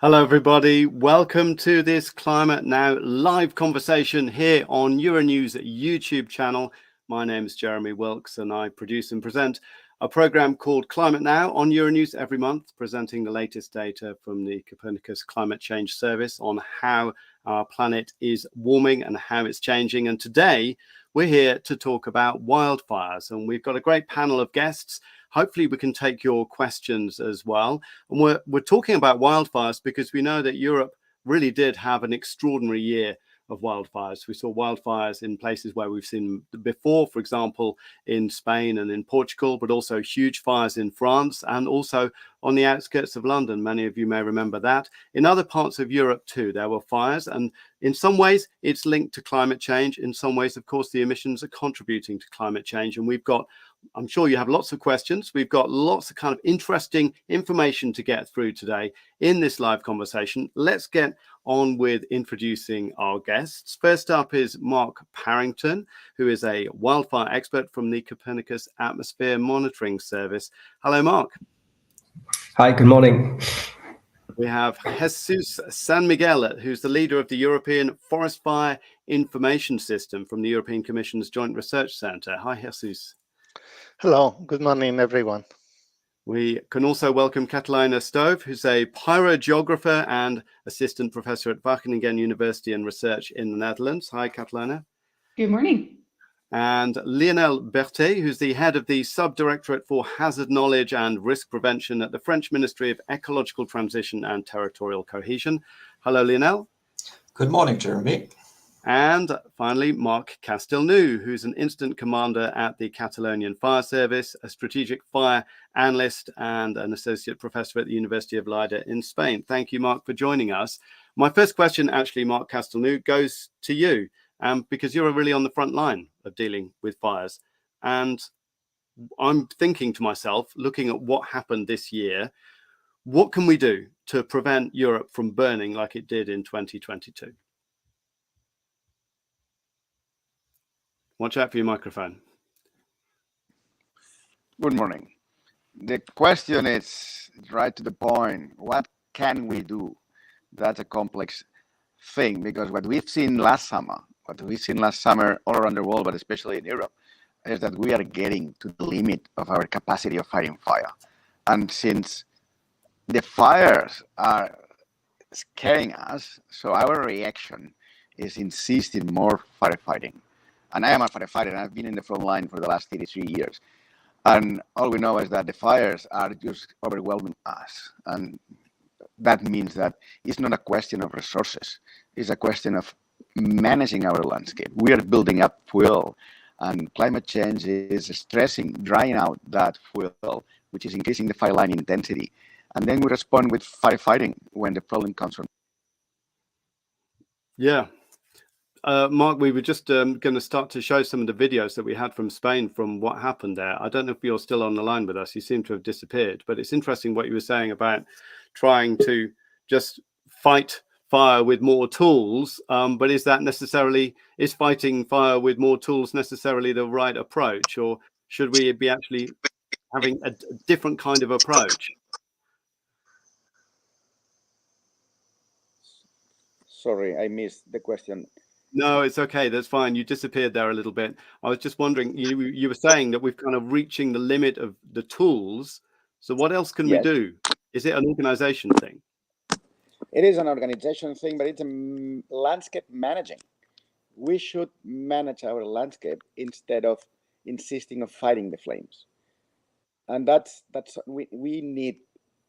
Hello, everybody. Welcome to this Climate Now live conversation here on Euronews YouTube channel. My name is Jeremy Wilkes, and I produce and present a program called Climate Now on Euronews every month, presenting the latest data from the Copernicus Climate Change Service on how our planet is warming and how it's changing. And today we're here to talk about wildfires, and we've got a great panel of guests. Hopefully we can take your questions as well. And we're talking about wildfires because we know that Europe really did have an extraordinary year of wildfires. We saw wildfires in places where we've seen before, for example, in Spain and in Portugal, but also huge fires in France and also on the outskirts of London. Many of you may remember that. In other parts of Europe too, there were fires, and in some ways it's linked to climate change. In some ways, of course, the emissions are contributing to climate change. And we've got, I'm sure you have lots of questions. We've got lots of kind of interesting information to get through today in this live conversation. Let's get on with introducing our guests. First up is Mark Parrington, who is a wildfire expert from the Copernicus Atmosphere Monitoring Service. Hello, Mark. Hi, good morning. We have Jesus San Miguel, who's the leader of the European Forest Fire Information System from the European Commission's Joint Research Centre. Hi, Jesus. Hello, good morning, everyone. We can also welcome Catalina Stove, who's a pyrogeographer and assistant professor at Wageningen University and Research in the Netherlands. Hi, Catalina. Good morning. And Lionel Berthet, who's the head of the Subdirectorate for Hazard Knowledge and Risk Prevention at the French Ministry of Ecological Transition and Territorial Cohesion. Hello, Lionel. Good morning, Jeremy. And finally, Marc Castelnau, who's an incident commander at the Catalonian Fire Service, a strategic fire analyst, and an associate professor at the University of Lleida in Spain. Thank you, Marc, for joining us. My first question, actually, Marc Castelnau, goes to you, because you're really on the front line of dealing with fires. And I'm thinking to myself, looking at what happened this year, what can we do to prevent Europe from burning like it did in 2022? Watch out for your microphone. Good morning. The question is right to the point. What can we do? That's a complex thing, because what we've seen last summer all around the world, but especially in Europe, is that we are getting to the limit of our capacity of fighting fire. And since the fires are scaring us, so our reaction is insisting more firefighting. And I am a firefighter, and I've been in the front line for the last 33 years. And all we know is that the fires are just overwhelming us. And that means that it's not a question of resources. It's a question of managing our landscape. We are building up fuel, and climate change is stressing, drying out that fuel, which is increasing the fire line intensity. And then we respond with firefighting when the problem comes from. Yeah. Mark, we were just going to start to show some of the videos that we had from Spain from what happened there. I don't know if you're still on the line with us. You seem to have disappeared, but it's interesting what you were saying about trying to just fight fire with more tools. But is fighting fire with more tools necessarily the right approach, or should we be actually having a different kind of approach? Sorry, I missed the question. No, it's okay. That's fine. You disappeared there a little bit. I was just wondering, you were saying that we've kind of reaching the limit of the tools. So what else can we do? Is it an organization thing? It is an organization thing, but it's a landscape managing. We should manage our landscape instead of insisting on fighting the flames. And we need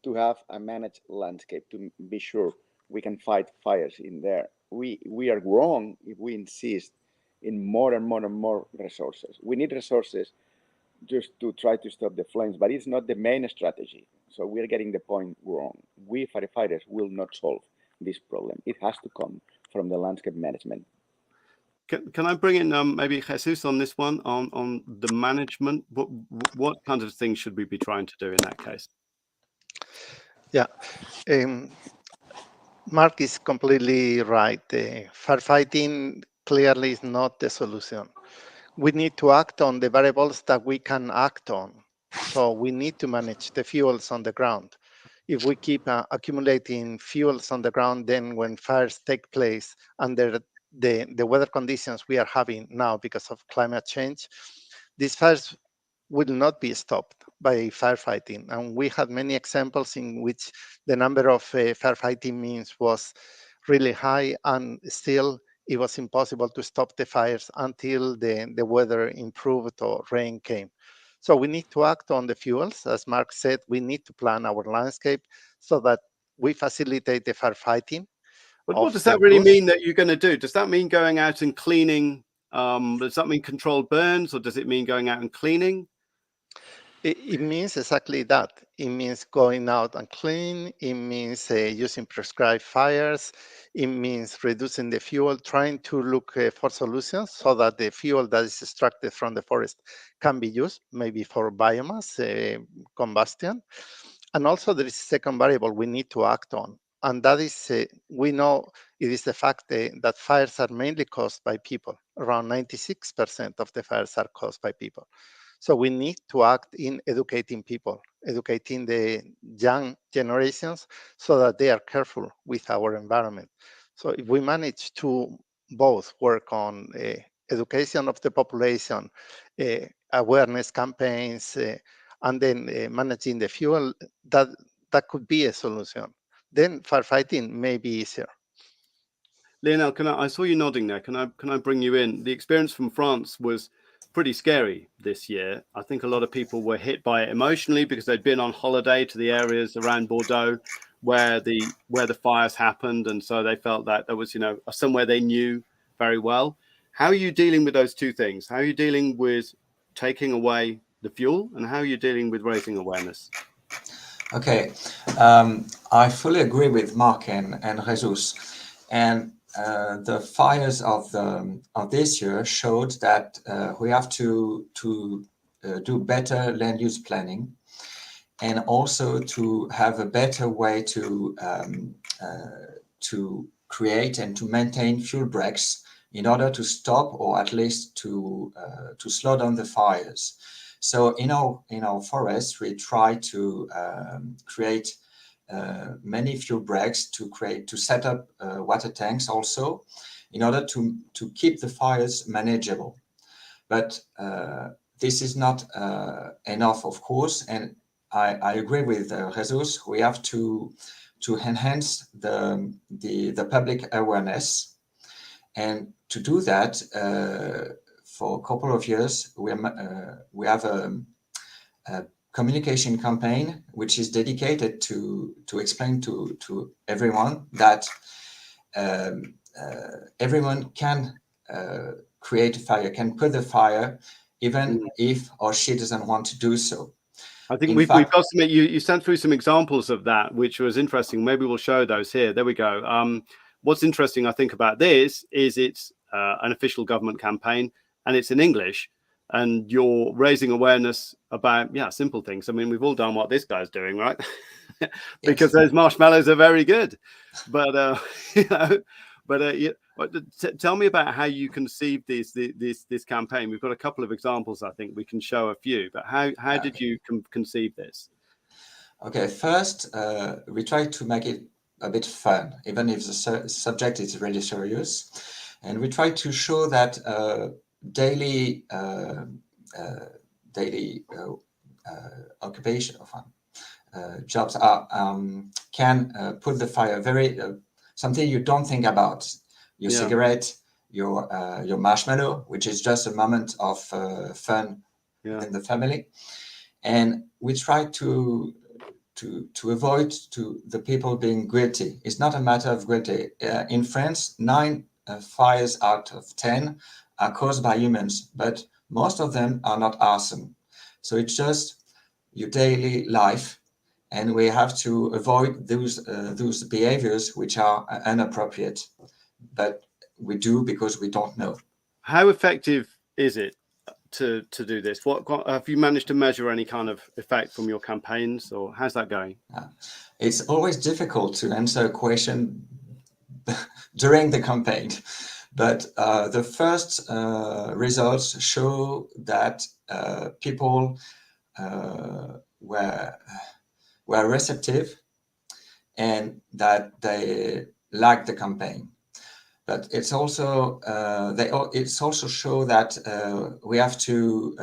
to have a managed landscape to be sure we can fight fires in there. We are wrong if we insist in more and more and more resources. We need resources just to try to stop the flames, but it's not the main strategy. So we're getting the point wrong. We firefighters will not solve this problem. It has to come from the landscape management. Can I bring in maybe Jesus on this one, on the management? What kinds of things should we be trying to do in that case? Yeah. Mark is completely right. Firefighting clearly is not the solution. We need to act on the variables that we can act on. So we need to manage the fuels on the ground. if we keep accumulating fuels on the ground, then when fires take place under the weather conditions we are having now because of climate change, these fires will not be stopped by firefighting. And we had many examples in which the number of firefighting means was really high, and still it was impossible to stop the fires until the weather improved or rain came. So we need to act on the fuels. As Mark said, we need to plan our landscape so that we facilitate the firefighting. But what does that really mean that you're going to do? Does that mean going out and cleaning? Does that mean controlled burns, or does it mean going out and cleaning? It means exactly that. It means going out and cleaning. It means using prescribed fires. It means reducing the fuel, trying to look for solutions so that the fuel that is extracted from the forest can be used, maybe for biomass combustion. And also there is a second variable we need to act on. And that is, we know it is the fact that fires are mainly caused by people. Around 96% of the fires are caused by people. So we need to act in educating people, educating the young generations so that they are careful with our environment. So if we manage to both work on education of the population, awareness campaigns, and then managing the fuel, that could be a solution. Then firefighting may be easier. Lionel, I saw you nodding there. Can I bring you in? The experience from France was pretty scary this year. I think a lot of people were hit by it emotionally because they'd been on holiday to the areas around Bordeaux where the fires happened, and so they felt that there was, you know, somewhere they knew very well. How are you dealing with those two things? How are you dealing with taking away the fuel, and how are you dealing with raising awareness? Okay, I fully agree with Mark and Jesus, and the fires of this year showed that we have to do better land use planning, and also to have a better way to create and to maintain fuel breaks in order to stop or at least to slow down the fires. So in our forests, we try to create many fuel breaks, to set up water tanks also, in order to keep the fires manageable. But this is not enough, of course, and I agree with Jesus. We have to enhance the public awareness, and to do that, for a couple of years, we have a communication campaign which is dedicated to explain to everyone that everyone can create a fire, can put the fire, even if or she doesn't want to do so. I think we've got some. You sent through some examples of that, which was interesting. Maybe we'll show those here. There we go. What's interesting, I think, about this is it's an official government campaign, and it's in English, and you're raising awareness about simple things. I mean, we've all done what this guy's doing, right? Because those marshmallows are very good, but tell me about how you conceived this campaign. We've got a couple of examples. I think we can show a few, but how did you conceive this? Okay, first we tried to make it a bit fun, even if the subject is really serious, and we tried to show that daily occupation of jobs can put the fire very something you don't think about. Your cigarette, your marshmallow, which is just a moment of fun in the family, and we try to avoid the people being guilty. It's not a matter of guilty. In France, 9 fires out of 10 are caused by humans, but most of them are not arson. So it's just your daily life, and we have to avoid those behaviors which are inappropriate. But we do because we don't know. How effective is it to do this? What have you managed to measure any kind of effect from your campaigns, or how's that going? It's always difficult to answer a question during the campaign, but the first results show that people were receptive and that they like the campaign. But it's also it's also show that we have to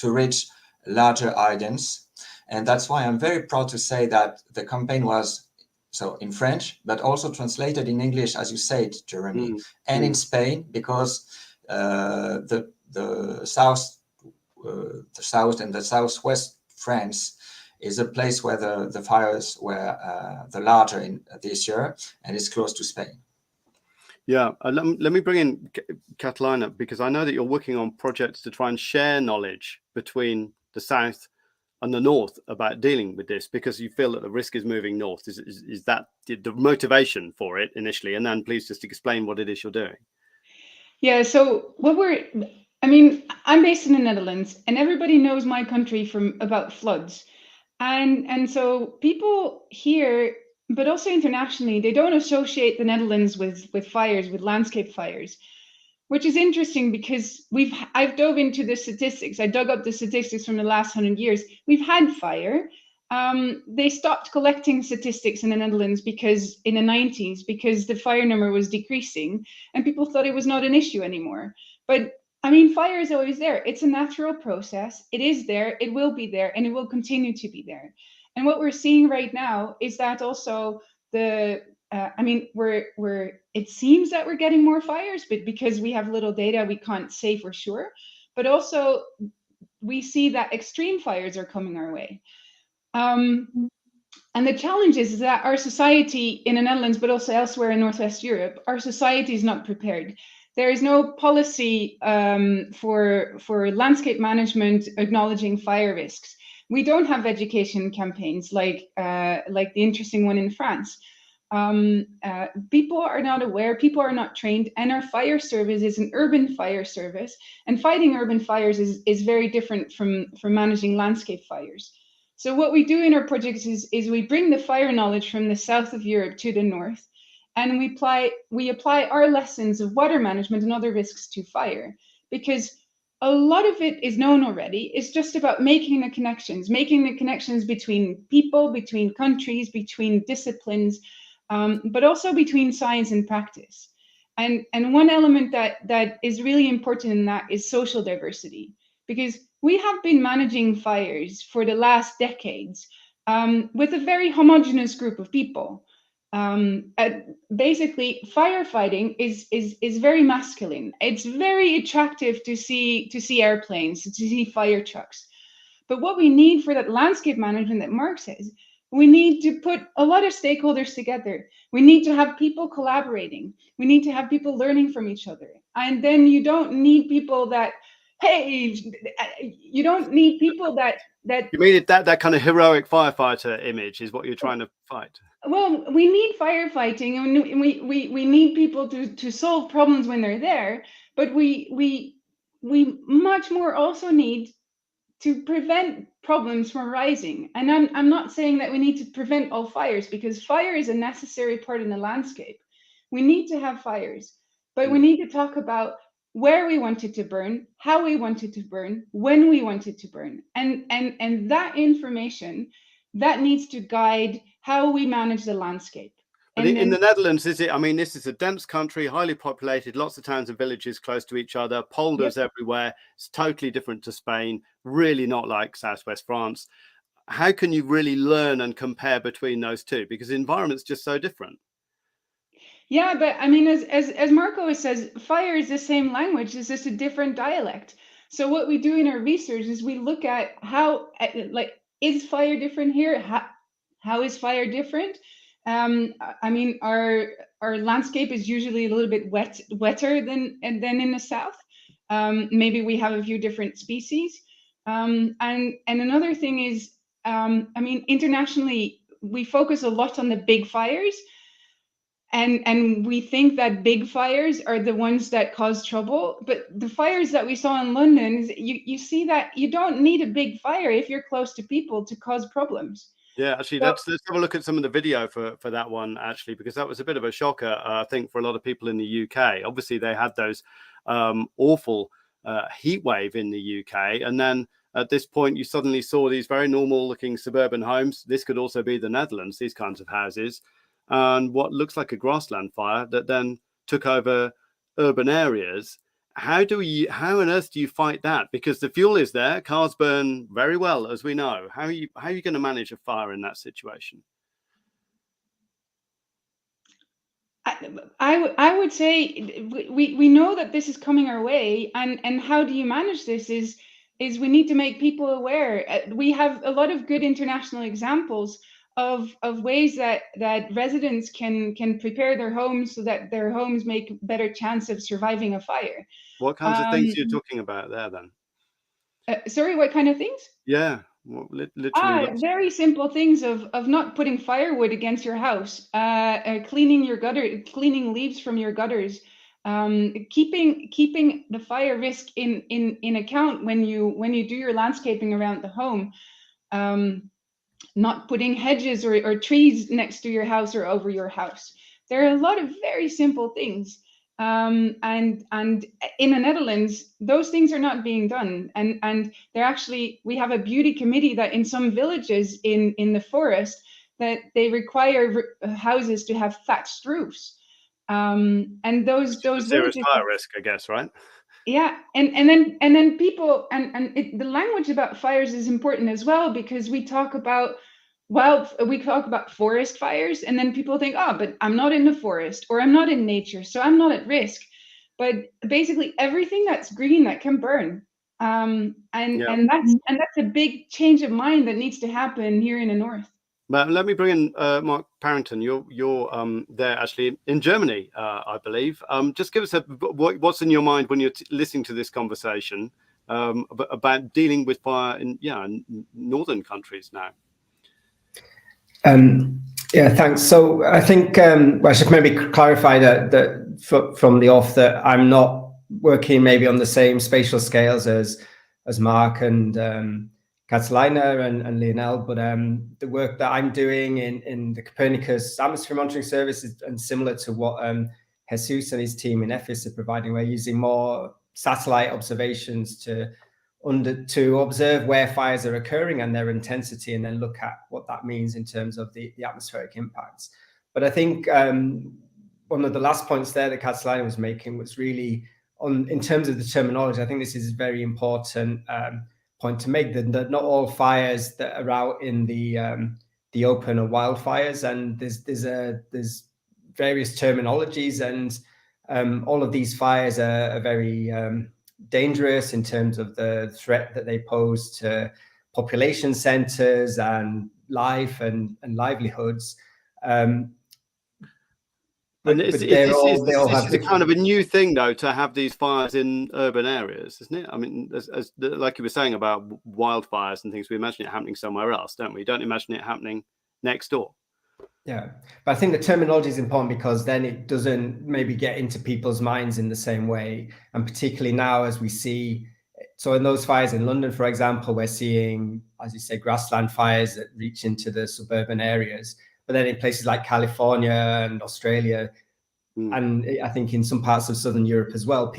reach larger audience, and that's why I'm very proud to say that the campaign was so in French, but also translated in English, as you said, Jeremy, and in Spain, because the south and the southwest France is a place where the fires were the larger in this year, and it's close to Spain. Yeah, let me bring in Catalina, because I know that you're working on projects to try and share knowledge between the south and the north about dealing with this, because you feel that the risk is moving north. Is that the motivation for it initially? And then please just explain what it is you're doing. Yeah, so I'm based in the Netherlands, and everybody knows my country from about floods. And so people here, but also internationally, they don't associate the Netherlands with fires, with landscape fires, which is interesting because I've dove into the statistics. I dug up the statistics from the last 100 years. We've had fire. They stopped collecting statistics in the Netherlands because in the 90s, because the fire number was decreasing and people thought it was not an issue anymore. But I mean, fire is always there. It's a natural process. It is there, it will be there, and it will continue to be there. And what we're seeing right now is that also it seems that we're getting more fires, but because we have little data, we can't say for sure. But also we see that extreme fires are coming our way. And the challenge is that our society in the Netherlands, but also elsewhere in Northwest Europe, our society is not prepared. There is no policy for landscape management acknowledging fire risks. We don't have education campaigns like the interesting one in France. People are not aware, people are not trained, and our fire service is an urban fire service. And fighting urban fires is very different from managing landscape fires. So what we do in our projects is we bring the fire knowledge from the south of Europe to the north, and we apply our lessons of water management and other risks to fire, because a lot of it is known already. It's just about making the connections between people, between countries, between disciplines, but also between science and practice. And one element that is really important in that is social diversity, because we have been managing fires for the last decades with a very homogeneous group of people. Basically, firefighting is very masculine. It's very attractive to see airplanes, to see fire trucks. But what we need for that landscape management that Mark says, we need to put a lot of stakeholders together. We need to have people collaborating. We need to have people learning from each other. And then you don't need people that, hey, you don't need people that You mean that kind of heroic firefighter image is what you're trying to fight? Well, we need firefighting, and we need people to solve problems when they're there, but we much more also need to prevent problems from rising. And I'm not saying that we need to prevent all fires, because fire is a necessary part in the landscape. We need to have fires, but we need to talk about where we want it to burn, how we want it to burn, when we want it to burn. And that information, that needs to guide how we manage the landscape. But in the Netherlands, is it? I mean, this is a dense country, highly populated, lots of towns and villages close to each other, polders everywhere. It's totally different to Spain, really not like Southwest France. How can you really learn and compare between those two? Because the environment's just so different. Yeah, but I mean, as Marco says, fire is the same language, it's just a different dialect. So what we do in our research is we look at how, is fire different here? How is fire different? I mean, our landscape is usually a little bit wetter than in the south. Maybe we have a few different species. And another thing is, I mean, internationally, we focus a lot on the big fires. And we think that big fires are the ones that cause trouble, but the fires that we saw in London, you see that you don't need a big fire if you're close to people to cause problems. Yeah, actually, let's have a look at some of the video for that one, actually, because that was a bit of a shocker, I think, for a lot of people in the UK. Obviously, they had those awful heat wave in the UK, and then at this point you suddenly saw these very normal looking suburban homes. This could also be the Netherlands, these kinds of houses, and what looks like a grassland fire that then took over urban areas. How on earth do you fight that? Because the fuel is there, cars burn very well, as we know. How are you going to manage a fire in that situation? I would say we know that this is coming our way, and how do you manage this is we need to make people aware. We have a lot of good international examples of ways that residents can prepare their homes so that their homes make better chance of surviving a fire. What kinds of things are you talking about there then? Sorry, what kind of things? Yeah, literally. Very simple things of not putting firewood against your house, cleaning your gutter, cleaning leaves from your gutters, keeping the fire risk in account when you do your landscaping around the home. Not putting hedges or trees next to your house or over your house. There are a lot of very simple things. And in the Netherlands, those things are not being done. And they're actually, we have a beauty committee that in some villages in the forest, that they require houses to have thatched roofs. And those serious fire risk, I guess, right? Yeah, and then people the language about fires is important as well, because we talk about forest fires, and then people think, oh, but I'm not in the forest or I'm not in nature, so I'm not at risk. But basically everything that's green that can burn, and that's a big change of mind that needs to happen here in the north. But let me bring in Mark Parrington. You're there actually in Germany, I believe. Just give us what's in your mind when you're listening to this conversation about dealing with fire in northern countries now. Yeah, thanks. So I think I should maybe clarify that from the off that I'm not working maybe on the same spatial scales as Mark and Catalina and Lionel, but the work that I'm doing in the Copernicus Atmosphere Monitoring Service is and similar to what Jesus and his team in EFIS are providing. We're using more satellite observations to observe where fires are occurring and their intensity, and then look at what that means in terms of the atmospheric impacts. But I think one of the last points there that Catalina was making was really in terms of the terminology. I think this is a very important point to make, that not all fires that are out in the open are wildfires, and there's various terminologies, and all of these fires are very dangerous in terms of the threat that they pose to population centers and life and livelihoods. It's a kind of a new thing, though, to have these fires in urban areas, isn't it? I mean, as like you were saying about wildfires and things, we imagine it happening somewhere else, don't we? Don't imagine it happening next door. Yeah, but I think the terminology is important, because then it doesn't maybe get into people's minds in the same way. And particularly now, as we see, so in those fires in London, for example, we're seeing, as you say, grassland fires that reach into the suburban areas. But then in places like California and Australia, and I think in some parts of Southern Europe as well,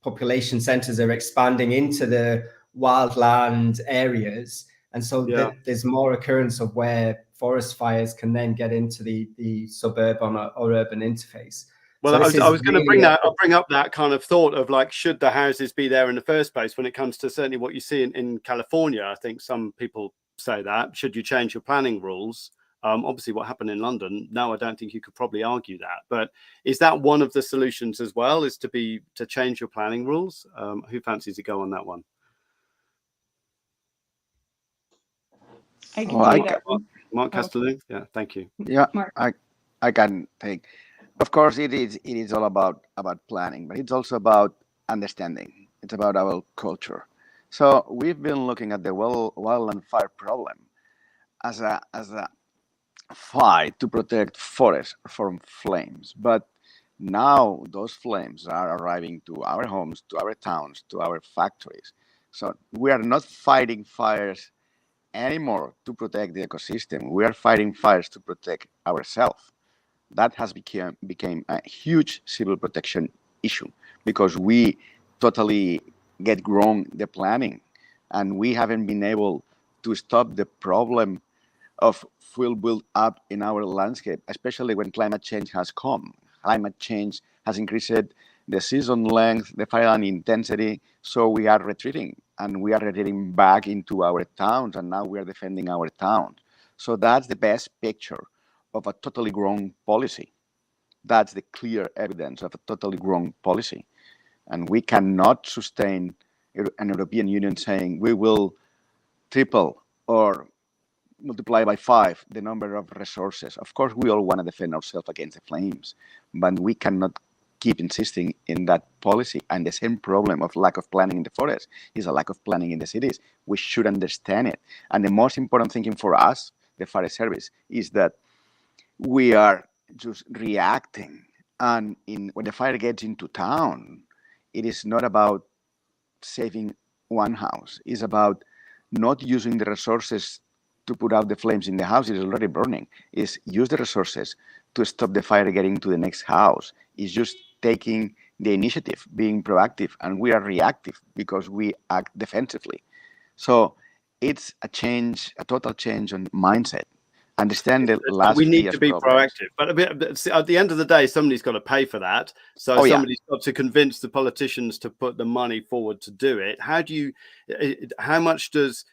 population centers are expanding into the wildland areas. And so there's more occurrence of where forest fires can then get into the suburban or urban interface. Well, so I was going to bring up that kind of thought of, like, should the houses be there in the first place when it comes to certainly what you see in California? I think some people say that. Should you change your planning rules? Obviously, what happened in London, no, I don't think you could probably argue that. But is that one of the solutions as well, is to change your planning rules? Who fancies to go on that one? I can take that. Mark Castello? Yeah, thank you. Yeah, Mark. I can take. Of course, it is all about planning, but it's also about understanding. It's about our culture. So we've been looking at the wildland fire problem as a fight to protect forests from flames. But now those flames are arriving to our homes, to our towns, to our factories. So we are not fighting fires anymore to protect the ecosystem. We are fighting fires to protect ourselves. That has became a huge civil protection issue, because we totally get wrong the planning. and we haven't been able to stop the problem of fuel build up in our landscape, especially when climate change has come. Climate change has increased the season length, the fire intensity, so we are retreating, and we are retreating back into our towns, and now we are defending our towns. So that's the best picture of a totally wrong policy. That's the clear evidence of a totally wrong policy. And we cannot sustain an European Union saying we will triple or multiply by 5 the number of resources. Of course, we all want to defend ourselves against the flames, but we cannot keep insisting in that policy. And the same problem of lack of planning in the forest is a lack of planning in the cities. We should understand it. And the most important thing for us, the Forest Service, is that we are just reacting. And when the fire gets into town, it is not about saving one house. It's about not using the resources to put out the flames in the house. It is already burning. Is use the resources to stop the fire getting to the next house. It's just taking the initiative, being proactive, and we are reactive because we act defensively. So it's a change, a total change on mindset. Understand the last we need year's to be problems. proactive, but at the end of the day, somebody's got to pay for that. So somebody's got to convince the politicians to put the money forward to do it. How much does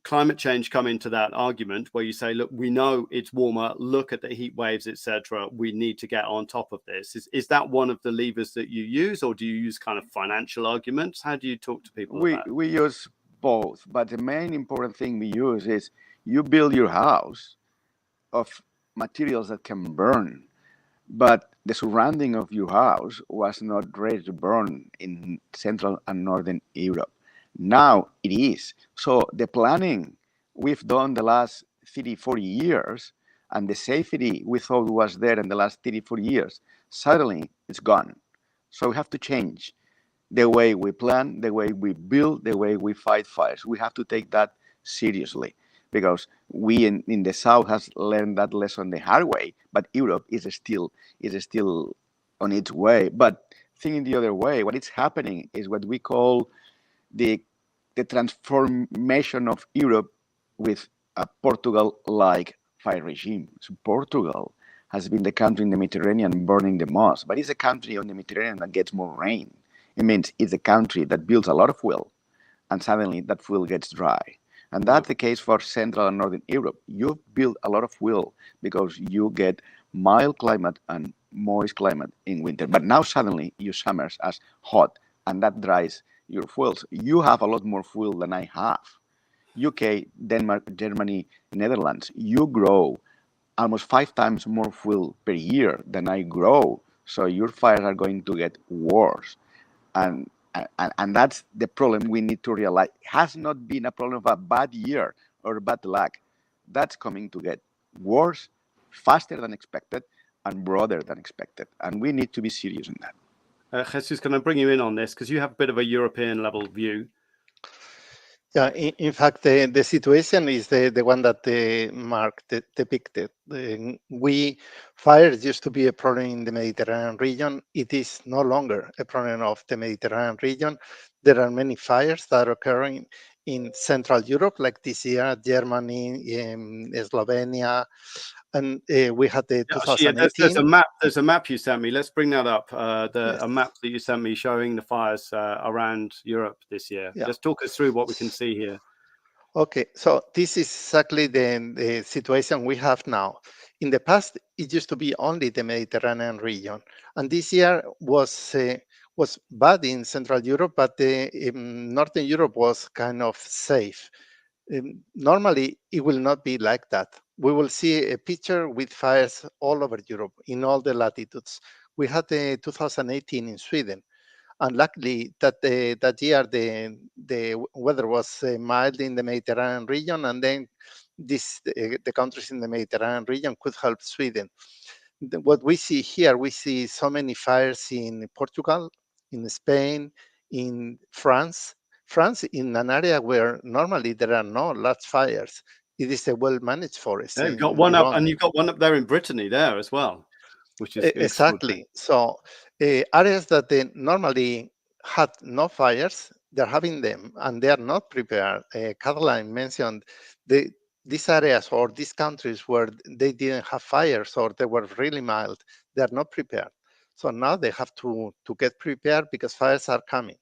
climate change come into that argument where you say, look, we know it's warmer, look at the heat waves, etc., we need to get on top of this? Is that one of the levers that you use, or do you use kind of financial arguments? How do you talk to people about it? We use both, but the main important thing we use is you build your house of materials that can burn, but the surrounding of your house was not ready to burn in Central and Northern Europe. Now it is. So the planning we've done the last 30, 40 years, and the safety we thought was there in the last 30, 40 years, suddenly it's gone. So we have to change the way we plan, the way we build, the way we fight fires. We have to take that seriously, because we in the South has learned that lesson the hard way, but Europe is still on its way. But thinking the other way, what is happening is what we call the transformation of Europe with a Portugal-like fire regime. So Portugal has been the country in the Mediterranean burning the most, but it's a country on the Mediterranean that gets more rain. It means it's a country that builds a lot of fuel, and suddenly that fuel gets dry. And that's the case for Central and Northern Europe. You build a lot of fuel because you get mild climate and moist climate in winter. But now suddenly your summers are hot, and that dries your fuels. You have a lot more fuel than I have. UK, Denmark, Germany, Netherlands, you grow almost 5 times more fuel per year than I grow. So your fires are going to get worse. And that's the problem we need to realize. It has not been a problem of a bad year or bad luck. That's coming to get worse, faster than expected, and broader than expected. And we need to be serious in that. Jesus, can I bring you in on this? Because you have a bit of a European level view. Yeah, in fact, the situation is the one that Mark depicted. Fires used to be a problem in the Mediterranean region. It is no longer a problem of the Mediterranean region. There are many fires that are occurring in Central Europe, like this year, Germany, Slovenia, and we had the 2018. There's a map you sent me. Let's bring that up. A map that you sent me showing the fires around Europe this year. Yeah. Let's talk us through what we can see here. Okay, so this is exactly the situation we have now. In the past, it used to be only the Mediterranean region, and this year was bad in Central Europe, but Northern Europe was kind of safe. Normally, it will not be like that. We will see a picture with fires all over Europe in all the latitudes. We had the 2018 in Sweden, and luckily that year the weather was mild in the Mediterranean region, and then the countries in the Mediterranean region could help Sweden. What we see here, we see so many fires in Portugal, in Spain, in France in an area where normally there are no large fires. It is a well-managed forest. Yeah, you've got one up, and you've got one up there in Brittany there as well, which is exactly. So areas that they normally had no fires, they're having them, and they are not prepared. Caroline mentioned these areas or these countries where they didn't have fires or they were really mild. They are not prepared. So now they have to get prepared because fires are coming.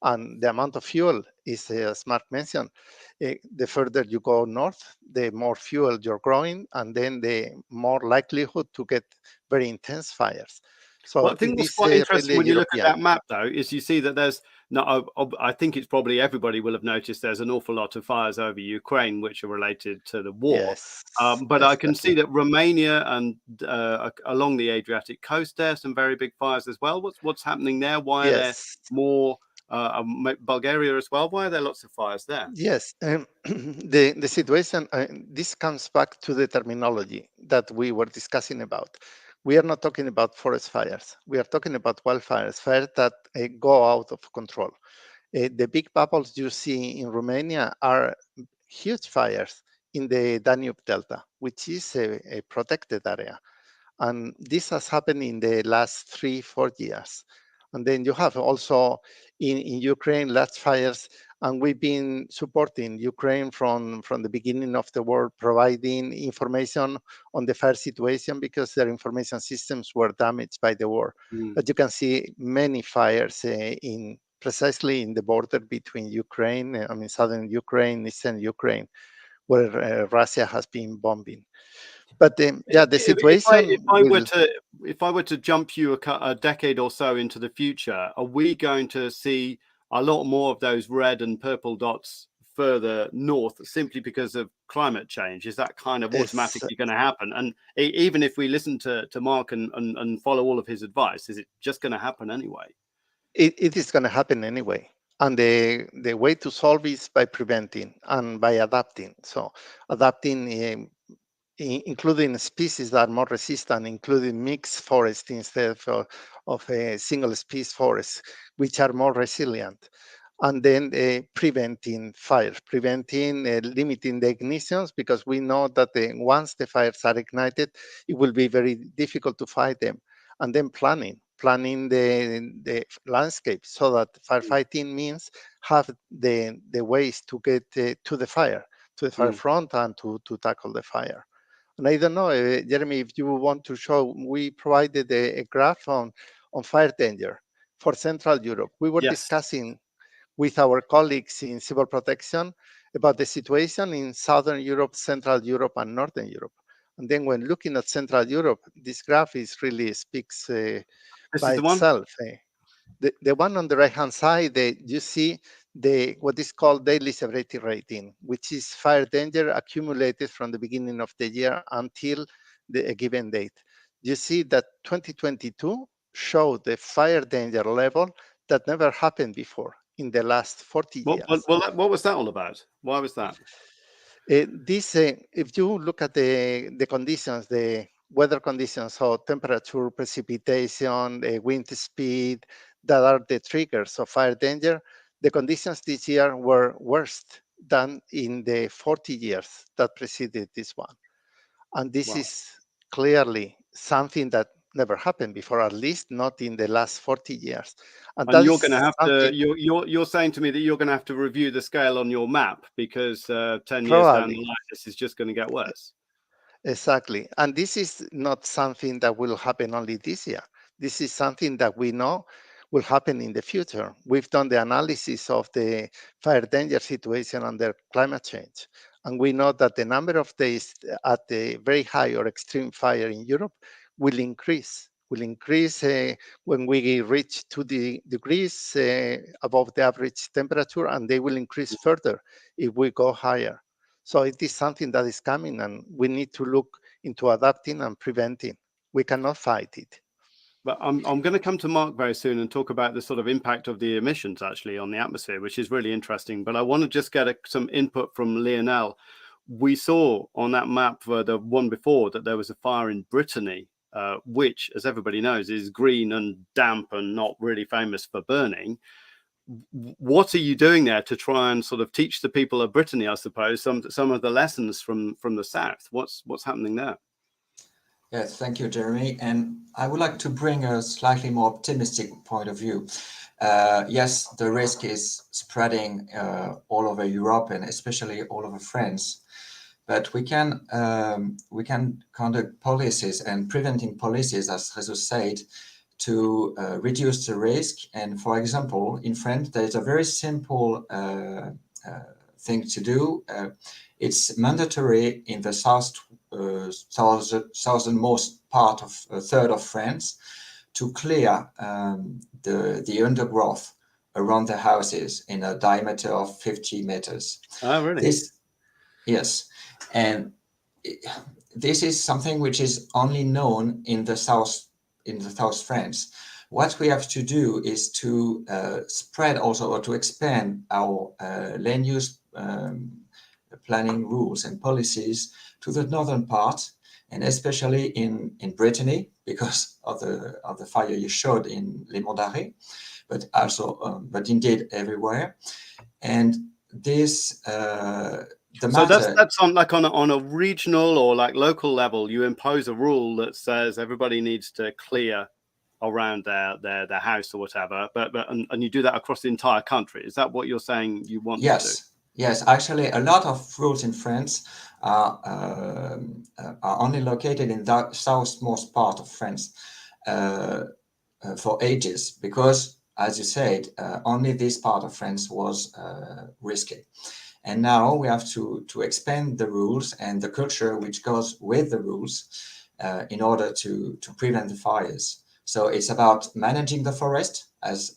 And the amount of fuel is, as Mark mentioned, the further you go north, the more fuel you're growing, and then the more likelihood to get very intense fires. So Well, I think it what's is quite interesting really when you look at European. that map, though, is you see that there's no. I think it's probably everybody will have noticed there's an awful lot of fires over Ukraine which are related to the war. Yes, But I can see exactly. that Romania and along the Adriatic coast there some very big fires as well. What's happening there? Why are there Yes, more? Bulgaria as well. Why are there lots of fires there? yes. The situation, this comes back to the terminology that we were discussing about. We are not talking about forest fires. We are talking about wildfires, fires that go out of control. The big bubbles you see in Romania are huge fires in the Danube Delta, which is a protected area. And this has happened in the last 3-4 years. And then you have also in Ukraine large fires, and we've been supporting Ukraine from the beginning of the war, providing information on the fire situation because their information systems were damaged by the war. But you can see many fires precisely in the border between Ukraine, southern Ukraine, eastern Ukraine, where Russia has been bombing. But yeah, the situation will. If I were to jump you a decade or so into the future, are we going to see a lot more of those red and purple dots further north simply because of climate change? Is that kind of automatically going to happen? And even if we listen to Mark and follow all of his advice, is it just going to happen anyway? It is going to happen anyway. And the way to solve is by preventing and by adapting. So adapting, including species that are more resistant, including mixed forests instead of a single species forest, which are more resilient. And then preventing fires, limiting the ignitions, because we know that once the fires are ignited, it will be very difficult to fight them. And then planning the landscape so that firefighting means have the ways to get to the fire front and to tackle the fire. And I don't know, Jeremy, if you want to show, we provided a graph on fire danger for Central Europe. We were discussing with our colleagues in civil protection about the situation in Southern Europe, Central Europe, and Northern Europe. And then when looking at Central Europe, this graph really speaks by itself. The one on the right-hand side, you see what is called daily severity rating, which is fire danger accumulated from the beginning of the year until a given date. You see that 2022 showed the fire danger level that never happened before in the last 40 years. What was that all about? Why was that? If you look at the conditions, the weather conditions, so temperature, precipitation, wind speed, that are the triggers of fire danger, the conditions this year were worse than in the 40 years that preceded this one. And this is clearly something that never happened before, at least not in the last 40 years. And you're going to have to, you're saying to me that you're going to have to review the scale on your map because 10 years down the line, this is just going to get worse. Exactly. And this is not something that will happen only this year. This is something that we know will happen in the future. We've done the analysis of the fire danger situation under climate change. And we know that the number of days at the very high or extreme fire in Europe will increase. When we reach 2 degrees above the average temperature, and they will increase further if we go higher. So it is something that is coming, and we need to look into adapting and preventing. We cannot fight it. But I'm going to come to Mark very soon and talk about the sort of impact of the emissions actually on the atmosphere, which is really interesting. But I want to just get some input from Lionel. We saw on that map for the one before that there was a fire in Brittany, which, as everybody knows, is green and damp and not really famous for burning. What are you doing there to try and sort of teach the people of Brittany, I suppose, some of the lessons from the south? What's happening there? Yes, thank you, Jeremy. And I would like to bring a slightly more optimistic point of view. yes, the risk is spreading all over Europe and especially all over France. But we can conduct policies and preventing policies, as Jesus said, to reduce the risk. And for example, in France, there's a very simple thing to do. It's mandatory in the southernmost part of a third of France to clear the undergrowth around the houses in a diameter of 50 meters. Oh, really? Yes. And this is something which is only known in the south France. What we have to do is to spread also, or to expand our land use planning rules and policies to the northern part, and especially in Brittany, because of the fire you showed in Les Monts d'Arrée, but also, but indeed everywhere. And this, so that's on a regional or like local level. You impose a rule that says everybody needs to clear around their house or whatever, and you do that across the entire country. Is that what you're saying you want to do? Yes, actually, a lot of rules in France are only located in the southmost part of France for ages, because, as you said, only this part of France was risky. And now we have to expand the rules and the culture which goes with the rules in order to prevent the fires. So it's about managing the forest, as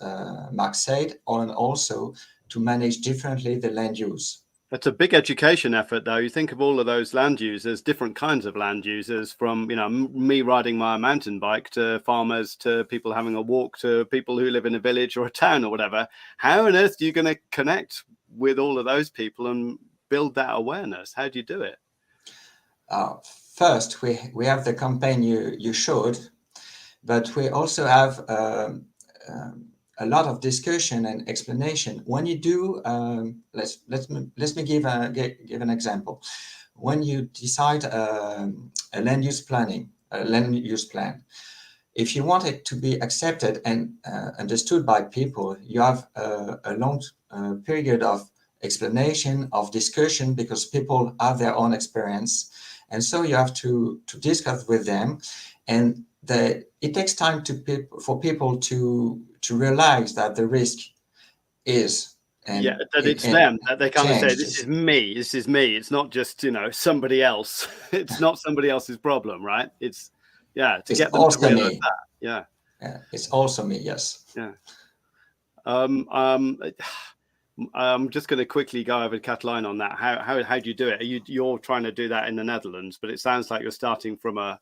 Mark said, and also to manage differently the land use. It's a big education effort, though. You think of all of those land users, different kinds of land users, from me riding my mountain bike to farmers to people having a walk to people who live in a village or a town or whatever. How on earth are you going to connect with all of those people and build that awareness? How do you do it? First, we have the campaign you showed, but we also have a lot of discussion and explanation. When you do, let me give an example. When you decide a land use plan, if you want it to be accepted and understood by people, you have a long period of explanation, of discussion, because people have their own experience, and so you have to discuss with them, and it takes time for people to realize that the risk is, and that it's them, that they kind of say, this is me, it's not just somebody else. It's not somebody else's problem, right? It's get them to realize that. It's also me. Yes. I'm just going to quickly go over to Catalina on that. How do you do it? You're trying to do that in the Netherlands, but it sounds like you're starting from a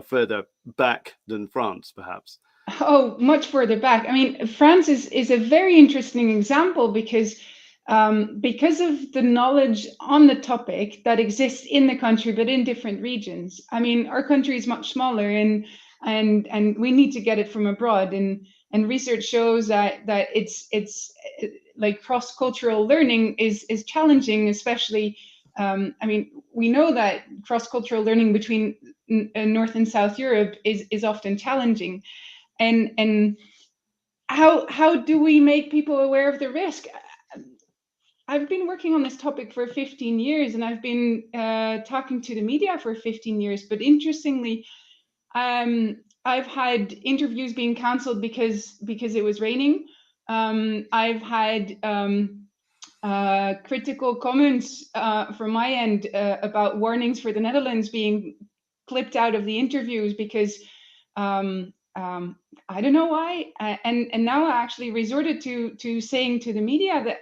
further back than France, perhaps. Oh, much further back. I mean, France is a very interesting example because of the knowledge on the topic that exists in the country, but in different regions. I mean, our country is much smaller, and we need to get it from abroad. And research shows that it's like cross-cultural learning is challenging, especially. I mean, we know that cross-cultural learning between North and South Europe is often challenging. And how do we make people aware of the risk? I've been working on this topic for 15 years, and I've been talking to the media for 15 years. But interestingly, I've had interviews being cancelled because it was raining. I've had critical comments from my end about warnings for the Netherlands being clipped out of the interviews because I don't know why, and now I actually resorted to saying to the media that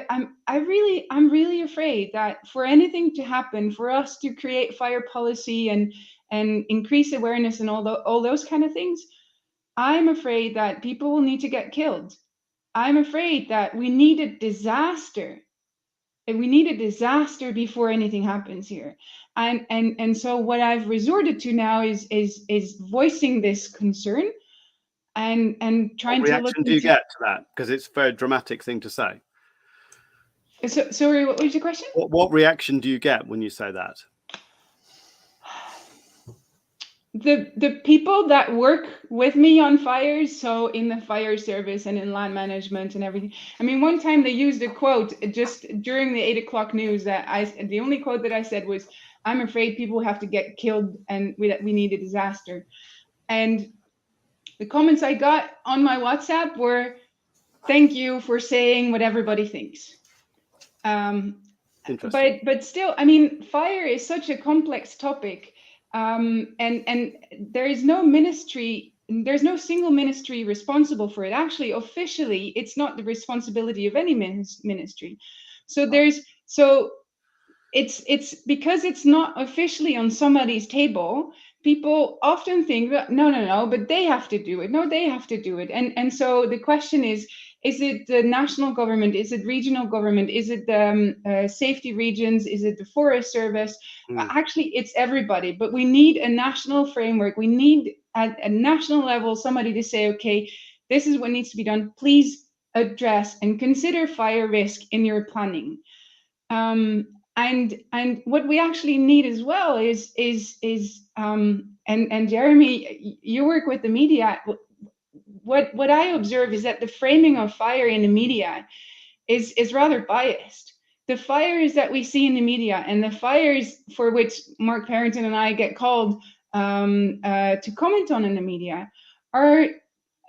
I'm really afraid that for anything to happen, for us to create fire policy and increase awareness and all those kind of things, I'm afraid that people will need to get killed. I'm afraid that we need a disaster. We need a disaster before anything happens here. And so what I've resorted to now is voicing this concern and trying to look. What reaction do you get to that? Because it's a very dramatic thing to say. So, sorry, what was your question? What reaction do you get when you say that? the people that work with me on fires, so in the fire service and in land management and everything. I mean, one time they used a quote just during the 8 o'clock news that the only quote that I said was, "I'm afraid people have to get killed and we need a disaster." And the comments I got on my WhatsApp were, "Thank you for saying what everybody thinks." But still, I mean, fire is such a complex topic, and there is no ministry, there's no single ministry responsible for it. Actually, officially, it's not the responsibility of any ministry. So it's because it's not officially on somebody's table. People often think that no, but they have to do it. No, they have to do it. And so the question is it the national government? Is it regional government? Is it the safety regions? Is it the Forest Service? Actually, it's everybody. But we need a national framework. We need at a national level somebody to say, okay, this is what needs to be done. Please address and consider fire risk in your planning. And what we actually need as well is and Jeremy, you work with the media. What I observe is that the framing of fire in the media is rather biased. The fires that we see in the media and the fires for which Mark Parrington and I get called to comment on in the media are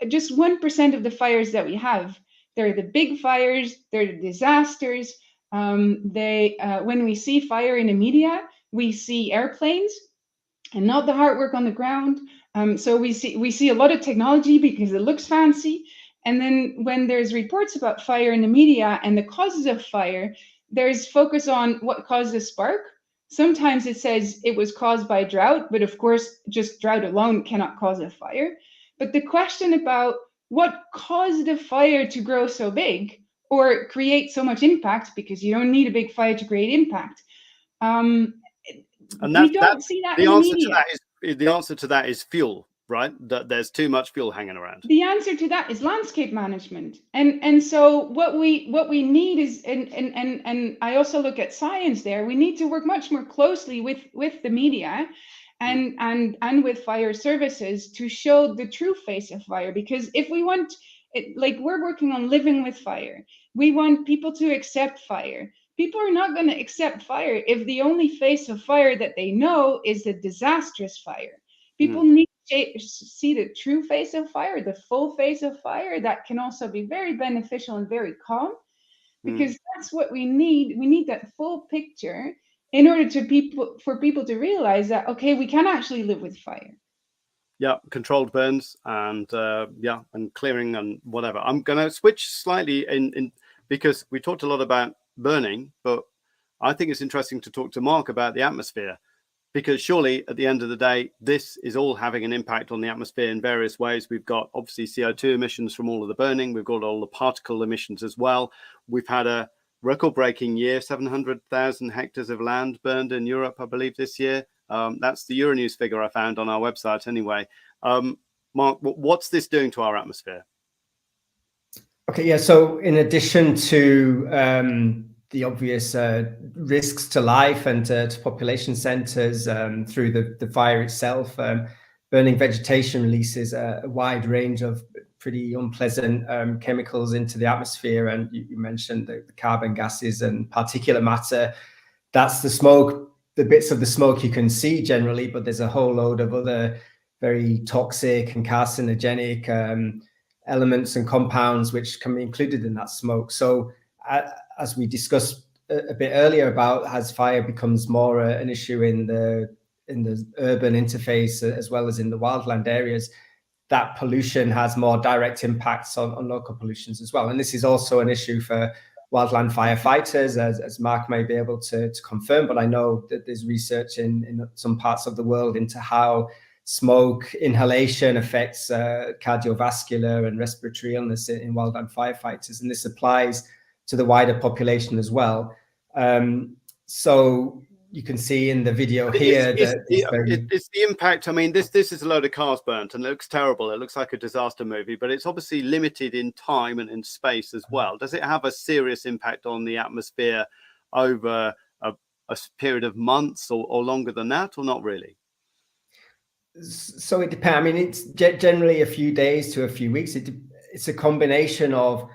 just 1% of the fires that we have. They're the big fires, they're the disasters. When we see fire in the media, we see airplanes and not the hard work on the ground. So we see a lot of technology because it looks fancy. And then when there's reports about fire in the media and the causes of fire, there's focus on what caused the spark. Sometimes it says it was caused by drought, but of course, just drought alone cannot cause a fire. But the question about what caused the fire to grow so big or create so much impact, because you don't need a big fire to create impact. And we don't see that in the media. The answer to that is fuel, right? That there's too much fuel hanging around. The answer to that is landscape management. And so what we need is, and I also look at science there, we need to work much more closely with the media and with fire services to show the true face of fire. Because if we want it, like we're working on living with fire, we want people to accept fire. People are not going to accept fire if the only face of fire that they know is the disastrous fire. People need to see the true face of fire, the full face of fire. That can also be very beneficial and very calm, because that's what we need. We need that full picture in order for people to realize that, okay, we can actually live with fire. Yeah, controlled burns and and clearing and whatever. I'm going to switch slightly in because we talked a lot about burning, but I think it's interesting to talk to Mark about the atmosphere, because surely at the end of the day, this is all having an impact on the atmosphere in various ways. We've got obviously CO2 emissions from all of the burning. We've got all the particle emissions as well. We've had a record-breaking year, 700,000 hectares of land burned in Europe, I believe, this year. That's the Euronews figure I found on our website anyway. Mark, what's this doing to our atmosphere? Okay, yeah, so in addition to the obvious risks to life and to population centers through the fire itself, burning vegetation releases a wide range of pretty unpleasant chemicals into the atmosphere. And you mentioned the carbon gases and particulate matter. That's the smoke, the bits of the smoke you can see generally, but there's a whole load of other very toxic and carcinogenic elements and compounds which can be included in that smoke. So as we discussed a bit earlier about, as fire becomes more an issue in the urban interface as well as in the wildland areas, that pollution has more direct impacts on local pollutions as well. And this is also an issue for wildland firefighters, as Mark may be able to confirm, but I know that there's research in some parts of the world into how smoke inhalation affects cardiovascular and respiratory illness in wildland firefighters, and this applies to the wider population as well. So you can see in the video here that it's the impact. I mean, this is a load of cars burnt and it looks terrible. It looks like a disaster movie, but it's obviously limited in time and in space as well. Does it have a serious impact on the atmosphere over a period of months or longer than that, or not really? So it depends. I mean, it's generally a few days to a few weeks. It's a combination of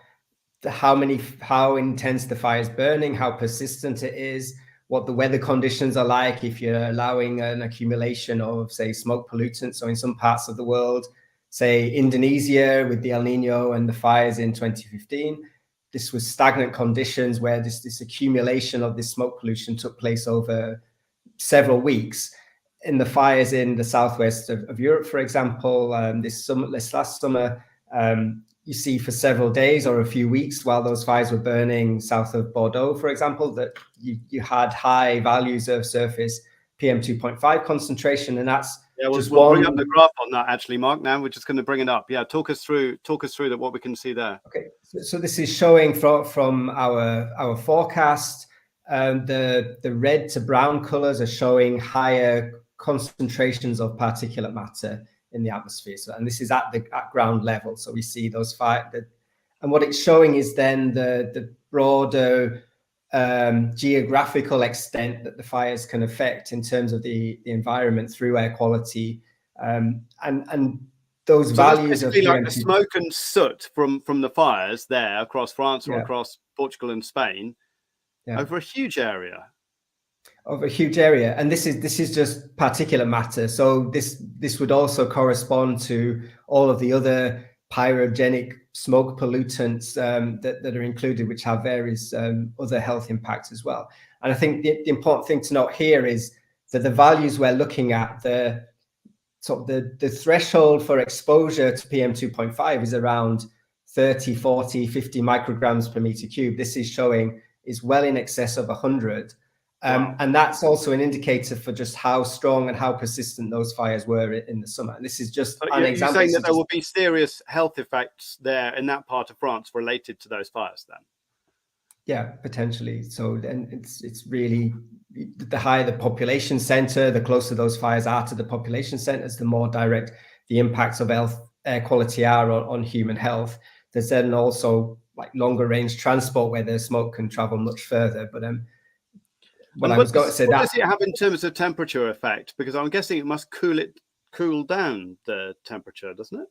how intense the fire is burning, how persistent it is, what the weather conditions are like, if you're allowing an accumulation of, say, smoke pollutants. So in some parts of the world, say Indonesia with the El Nino and the fires in 2015, this was stagnant conditions where this accumulation of this smoke pollution took place over several weeks. In the fires in the southwest of Europe, for example, this last summer, you see for several days or a few weeks while those fires were burning south of Bordeaux, for example, that you had high values of surface PM2.5 concentration, and that's we'll bring up the graph on that actually, Mark. Now we're just going to bring it up. Yeah, talk us through that, what we can see there. Okay, so this is showing from our forecast. The red to brown colors are showing higher concentrations of particulate matter in the atmosphere. So, and this is at ground level. So we see those and what it's showing is then the broader geographical extent that the fires can affect in terms of the environment through air quality, and those values of like the smoke and soot from the fires there across France or across Portugal and Spain, over a huge area. And this is just particulate matter. So this would also correspond to all of the other pyrogenic smoke pollutants that are included, which have various other health impacts as well. And I think the important thing to note here is that the values we're looking at, the threshold for exposure to PM2.5 is around 30, 40, 50 micrograms per meter cube. This is showing is well in excess of 100. Wow. And that's also an indicator for just how strong and how persistent those fires were in the summer. And this is just an example. You're saying that there will be serious health effects there in that part of France related to those fires then? Yeah, potentially. So then it's really, the higher the population center, the closer those fires are to the population centers, the more direct the impacts of air quality are on human health. There's then also like longer range transport where the smoke can travel much further. But what does it have in terms of temperature effect? Because I'm guessing it must cool down the temperature, doesn't it?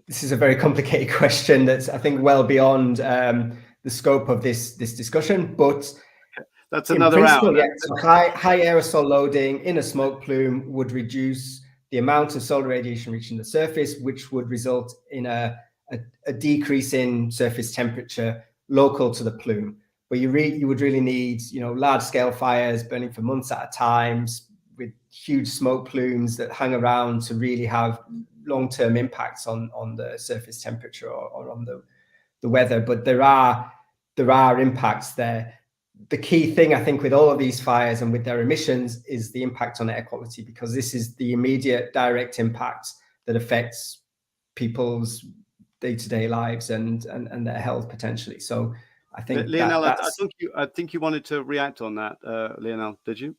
This is a very complicated question that's, I think, well beyond the scope of this discussion. But that's another hour. Yeah, so high aerosol loading in a smoke plume would reduce the amount of solar radiation reaching the surface, which would result in a decrease in surface temperature local to the plume. But you would really need, large scale fires burning for months at a time with huge smoke plumes that hang around to really have long-term impacts on the surface temperature or on the weather. But there are impacts there. The key thing, I think, with all of these fires and with their emissions is the impact on air quality, because this is the immediate direct impact that affects people's day-to-day lives and their health potentially. So I think Lionel, I think you wanted to react on that, Lionel, did you?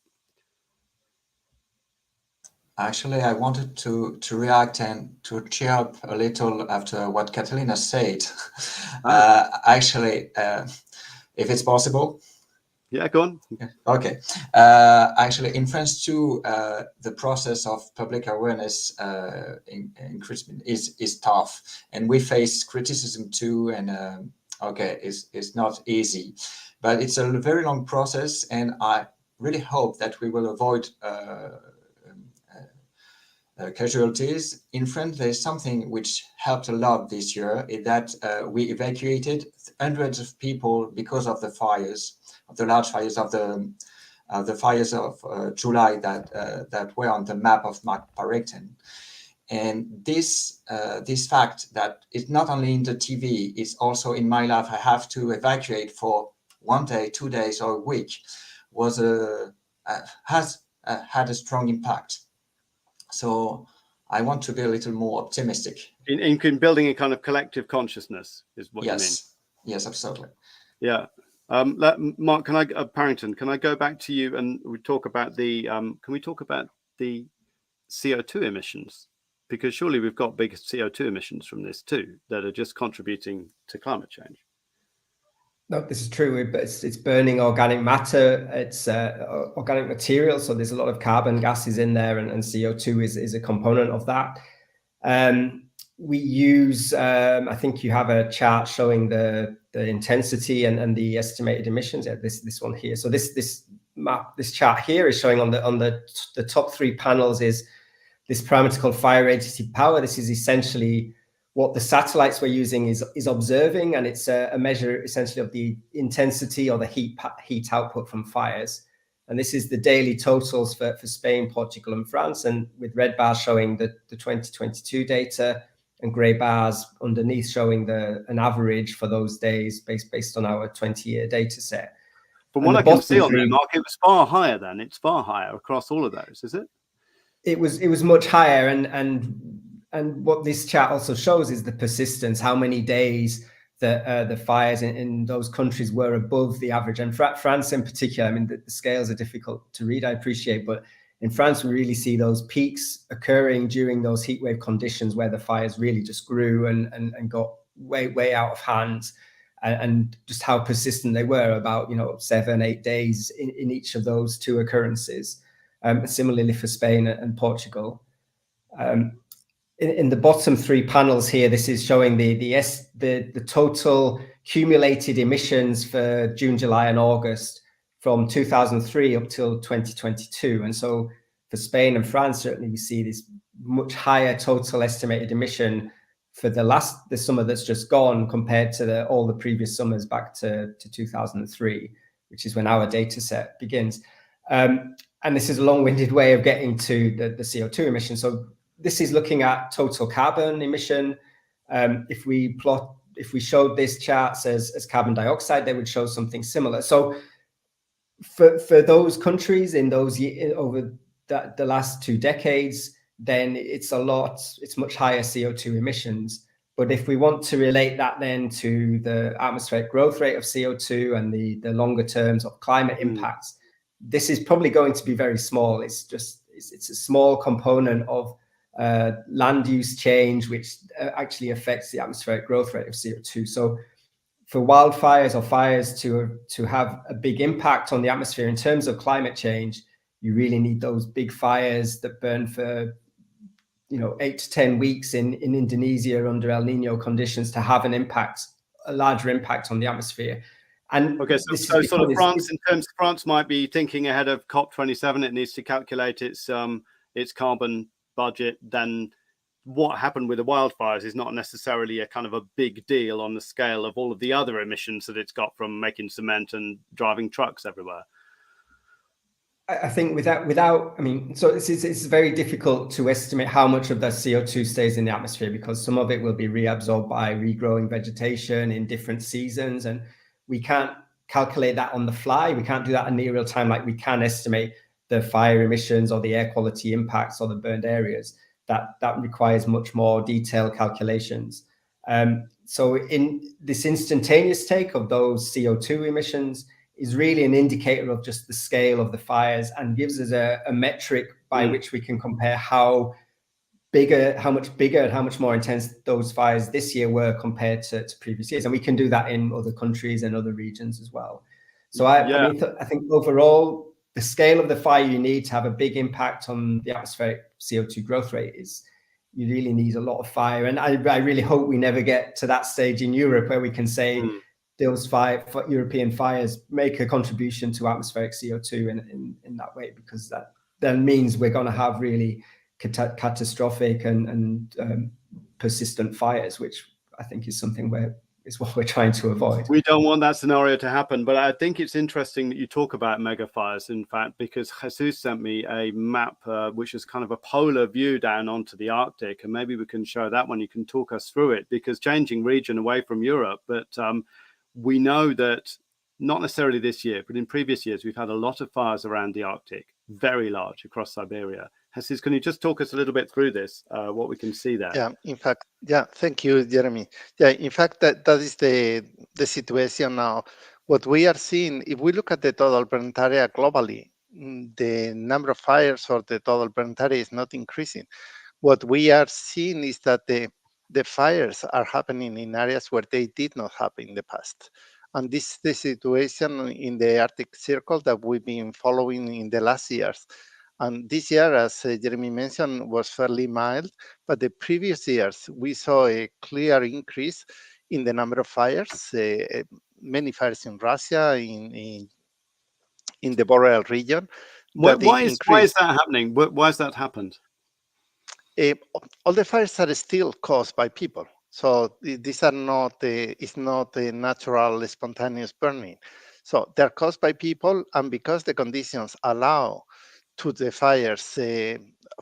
Actually, I wanted to react and to cheer up a little after what Catalina said. Actually, if it's possible. Yeah, go on. Okay. Actually, in France too, the process of public awareness increasement is tough, and we face criticism too. And it's not easy, but it's a very long process, and I really hope that we will avoid casualties. In France, there's something which helped a lot this year, is that we evacuated hundreds of people because of the fires, of the large fires, of the fires of July that were on the map of Mark Parrington. And this fact that it's not only in the TV, it's also in my life. I have to evacuate for 1 day, 2 days, or a week, has had a strong impact. So I want to be a little more optimistic. In building a kind of collective consciousness is what you mean. Yes, absolutely. Yeah. Mark, Parrington, can I go back to you and we talk about can we talk about the CO2 emissions? Because surely we've got big CO2 emissions from this too that are just contributing to climate change. No, this is true. It's burning organic matter. It's organic material. So there's a lot of carbon gases in there, and CO2 is a component of that. We use, I think you have a chart showing the intensity and the estimated emissions. Yeah, this one here. So this chart here is showing on the top 3 panels is this parameter called fire radiative power. This is essentially what the satellites we're using is observing, and it's a measure essentially of the intensity or the heat output from fires. And this is the daily totals for Spain, Portugal, and France, and with red bars showing the 2022 data, and grey bars underneath showing an average for those days based on our 20-year data set. From what I can see on there, Mark, it was far higher then. It's far higher across all of those, is it? It was much higher, and what this chart also shows is the persistence, how many days that the fires in those countries were above the average. And France in particular, I mean, the scales are difficult to read, I appreciate, but in France, we really see those peaks occurring during those heat wave conditions where the fires really just grew and got way out of hand, and just how persistent they were, about 7-8 days in each of those 2 occurrences. Similarly for Spain and Portugal. In the bottom 3 panels here, this is showing the total cumulated emissions for June, July, and August from 2003 up till 2022. And so for Spain and France, certainly we see this much higher total estimated emission for the summer that's just gone compared to all the previous summers back to 2003, which is when our data set begins. And this is a long-winded way of getting to the CO2 emission. So this is looking at total carbon emission. If we showed this chart as carbon dioxide, they would show something similar. So for those countries in those over the last 2 decades, then it's much higher CO2 emissions. But if we want to relate that then to the atmospheric growth rate of CO2 and the longer terms of climate impacts, this is probably going to be very small. It's a small component of land use change, which actually affects the atmospheric growth rate of CO2. So for wildfires or fires to have a big impact on the atmosphere in terms of climate change, you really need those big fires that burn for 8 to 10 weeks in Indonesia under El Nino conditions to have a larger impact on the atmosphere. And okay, so sort of France might be thinking ahead of COP27. It needs to calculate its carbon budget. Then what happened with the wildfires is not necessarily a kind of a big deal on the scale of all of the other emissions that it's got from making cement and driving trucks everywhere. I think without, I mean, so it's very difficult to estimate how much of that CO2 stays in the atmosphere, because some of it will be reabsorbed by regrowing vegetation in different seasons, and we can't calculate that on the fly. We can't do that in near real time like we can estimate the fire emissions or the air quality impacts or the burned areas. That requires much more detailed calculations. So in this instantaneous take of those CO2 emissions is really an indicator of just the scale of the fires, and gives us a metric by which we can compare how much bigger and how much more intense those fires this year were compared to previous years. And we can do that in other countries and other regions as well. So I think overall, the scale of the fire you need to have a big impact on the atmospheric CO2 growth rate is, you really need a lot of fire. And I really hope we never get to that stage in Europe where we can say those European fires make a contribution to atmospheric CO2 in that way, because that then means we're going to have really catastrophic and persistent fires, which I think is what we're trying to avoid. We don't want that scenario to happen, but I think it's interesting that you talk about mega fires, in fact, because Jesus sent me a map which is kind of a polar view down onto the Arctic, and maybe we can show that one. You can talk us through it, because changing region away from Europe, but we know that not necessarily this year, but in previous years, we've had a lot of fires around the Arctic, very large, across Siberia. Jesus, can you just talk us a little bit through this, what we can see there? Yeah, in fact, thank you, Jeremy. Yeah, in fact, that is the situation now. What we are seeing, if we look at the total burnt area globally, the number of fires or the total burnt area is not increasing. What we are seeing is that the fires are happening in areas where they did not happen in the past. And this is the situation in the Arctic Circle that we've been following in the last years. And this year, as Jeremy mentioned, was fairly mild, but the previous years, we saw a clear increase in the number of fires, many fires in Russia, in the Boreal region. Why is that happening? Why has that happened? All the fires are still caused by people. So these are not, it's not a natural spontaneous burning. So they're caused by people, and because the conditions allow to the fires,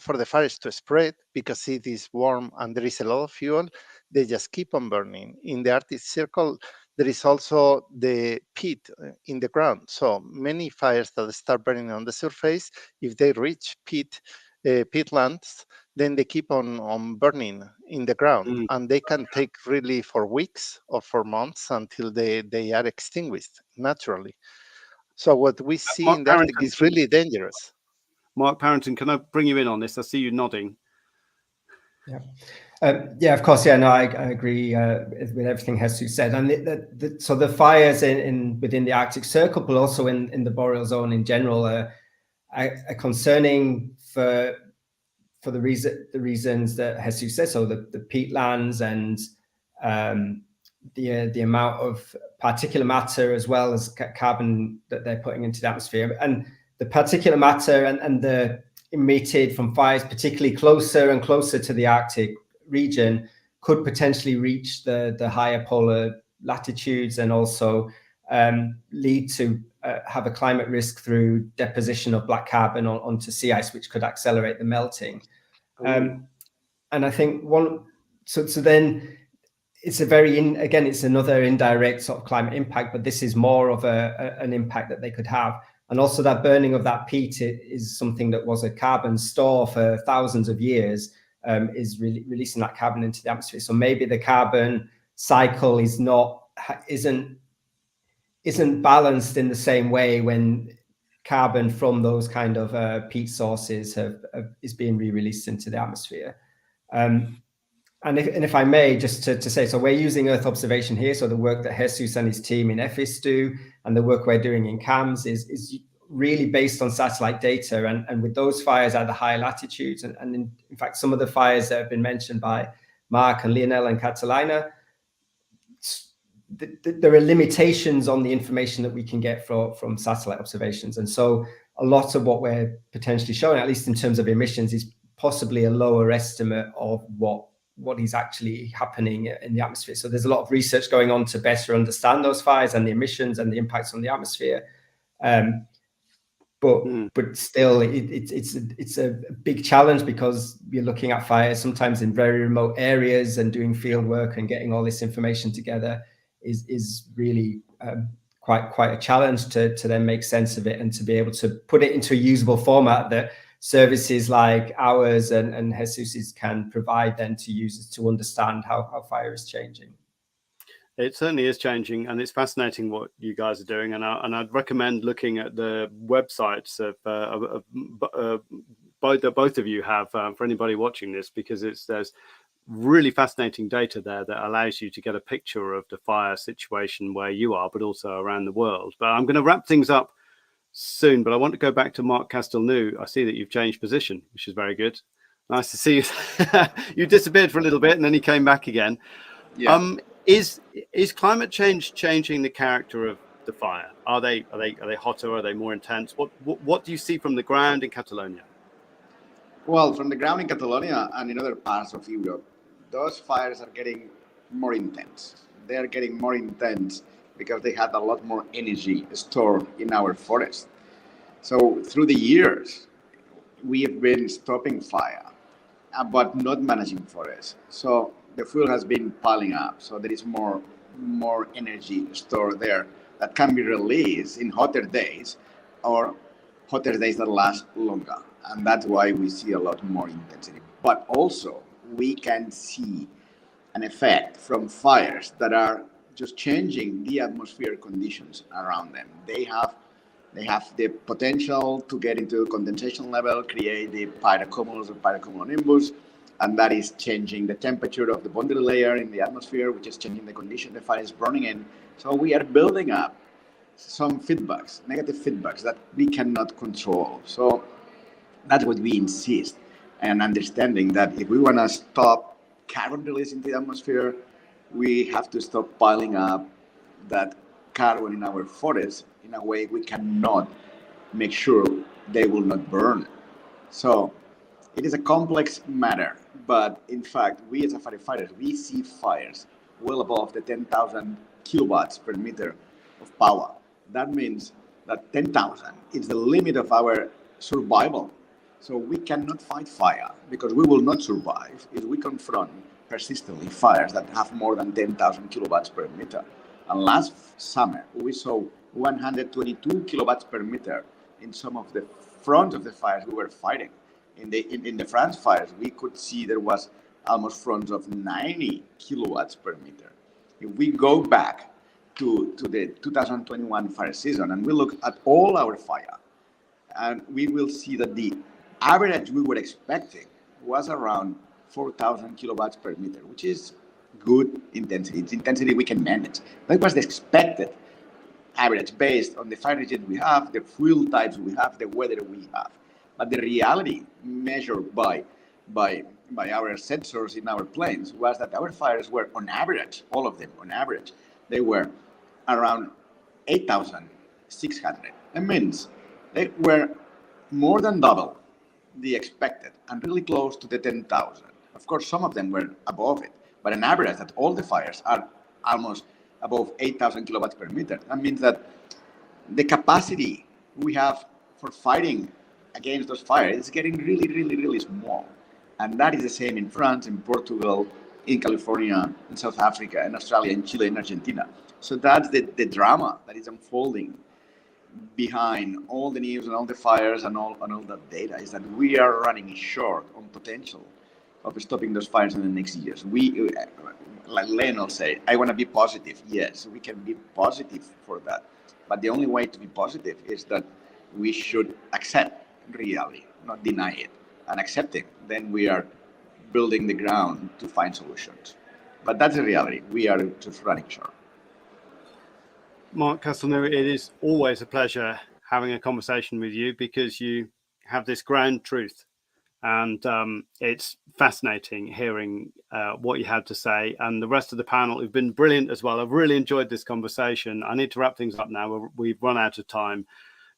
for the fires to spread, because it is warm and there is a lot of fuel, they just keep on burning. In the Arctic Circle, there is also the peat in the ground. So many fires that start burning on the surface, if they reach peatlands, then they keep on burning in the ground, and they can take really for weeks or for months until they are extinguished naturally. So what we see in the Arctic is really dangerous. Mark Parrington, can I bring you in on this? I see you nodding. Yeah, of course. Yeah, no, I agree with everything Jesus said. And so the fires within the Arctic Circle, but also in the Boreal Zone in general, are concerning for the reasons that Jesus said. So the peatlands and the amount of particulate matter as well as carbon that they're putting into the atmosphere, and the particulate matter and the emitted from fires, particularly closer and closer to the Arctic region, could potentially reach the higher polar latitudes and also lead to have a climate risk through deposition of black carbon onto sea ice, which could accelerate the melting. And I think so then it's it's another indirect sort of climate impact, but this is more of an impact that they could have. And also that burning of that peat is something that was a carbon store for thousands of years, is releasing that carbon into the atmosphere. So maybe the carbon cycle isn't balanced in the same way when carbon from those kind of peat sources is being re-released into the atmosphere. And if I may, just to say, so we're using Earth observation here. So the work that Jesus and his team in EFIS do, and the work we're doing in CAMS is really based on satellite data. And with those fires at the higher latitudes, and in fact, some of the fires that have been mentioned by Mark and Lionel and Catalina, there are limitations on the information that we can get from satellite observations. And so a lot of what we're potentially showing, at least in terms of emissions, is possibly a lower estimate of what is actually happening in the atmosphere. So there's a lot of research going on to better understand those fires and the emissions and the impacts on the atmosphere. But still, it's a big challenge because you're looking at fires sometimes in very remote areas, and doing field work and getting all this information together is really quite a challenge to then make sense of it and to be able to put it into a usable format that services like ours and Jesus's can provide then to users to understand how fire is changing. It certainly is changing, and it's fascinating what you guys are doing. And I'd recommend looking at the websites of both of you have for anybody watching this, because there's really fascinating data there that allows you to get a picture of the fire situation where you are, but also around the world. But I'm going to wrap things up soon, but I want to go back to Mark Castelnau. I see that you've changed position, which is very good. Nice to see you. You disappeared for a little bit and then you came back again. Yeah. Is climate change changing the character of the fire? Are they hotter? Are they more intense? What do you see from the ground in Catalonia? Well, from the ground in Catalonia and in other parts of Europe, those fires are getting more intense. They are getting more intense because they had a lot more energy stored in our forest. So through the years, we have been stopping fire, but not managing forests. So the fuel has been piling up. So there is more energy stored there that can be released in hotter days or hotter days that last longer. And that's why we see a lot more intensity. But also we can see an effect from fires that are just changing the atmosphere conditions around them. They have the potential to get into condensation level, create the pyrocumulus or pyrocumulonimbus, and that is changing the temperature of the boundary layer in the atmosphere, which is changing the condition the fire is burning in. So we are building up some feedbacks, negative feedbacks that we cannot control. So that's what we insist, and understanding that if we want to stop carbon release into the atmosphere, we have to stop piling up that carbon in our forests in a way we cannot make sure they will not burn. So it is a complex matter, but in fact, we as a firefighters, we see fires well above the 10,000 kilowatts per meter of power. That means that 10,000 is the limit of our survival. So we cannot fight fire because we will not survive if we confront persistently fires that have more than 10,000 kilowatts per meter. And last summer, we saw 122 kilowatts per meter in some of the front of the fires we were fighting. In the France fires, we could see there was almost fronts of 90 kilowatts per meter. If we go back to the 2021 fire season and we look at all our fire, and we will see that the average we were expecting was around 4,000 kilowatts per meter, which is good intensity. It's intensity we can manage. That was the expected average based on the fire region we have, the fuel types we have, the weather we have. But the reality measured by our sensors in our planes was that our fires were on average, all of them on average, they were around 8,600. That means they were more than double the expected and really close to the 10,000. Of course, some of them were above it, but an average that all the fires are almost above 8,000 kilowatts per meter. That means that the capacity we have for fighting against those fires is getting really, really, really small. And that is the same in France, in Portugal, in California, in South Africa, in Australia, in Chile, in Argentina. So that's the drama that is unfolding behind all the news and all the fires and all that data, is that we are running short on potential of stopping those fires in the next years. We, like Lionel said, I want to be positive. Yes, we can be positive for that. But the only way to be positive is that we should accept reality, not deny it. And accepting, then we are building the ground to find solutions. But that's the reality. We are just running short. Mark Castelnau, it is always a pleasure having a conversation with you because you have this ground truth. And it's fascinating hearing what you had to say. And the rest of the panel have been brilliant as well. I've really enjoyed this conversation. I need to wrap things up now. We've run out of time,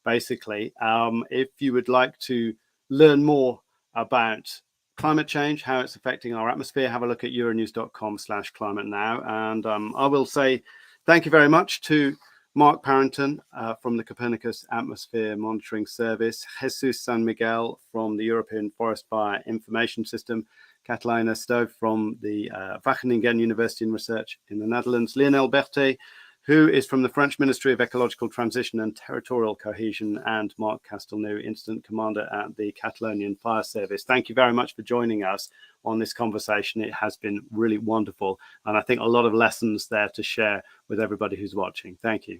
basically. If you would like to learn more about climate change, how it's affecting our atmosphere, have a look at euronews.com/climate now. And I will say thank you very much to Mark Parrington from the Copernicus Atmosphere Monitoring Service, Jesus San Miguel from the European Forest Fire Information System, Catalina Stove from the Wageningen University and Research in the Netherlands, Lionel Berthet, who is from the French Ministry of Ecological Transition and Territorial Cohesion, and Mark Castelnau, Incident Commander at the Catalonian Fire Service. Thank you very much for joining us on this conversation. It has been really wonderful, and I think a lot of lessons there to share with everybody who's watching. Thank you.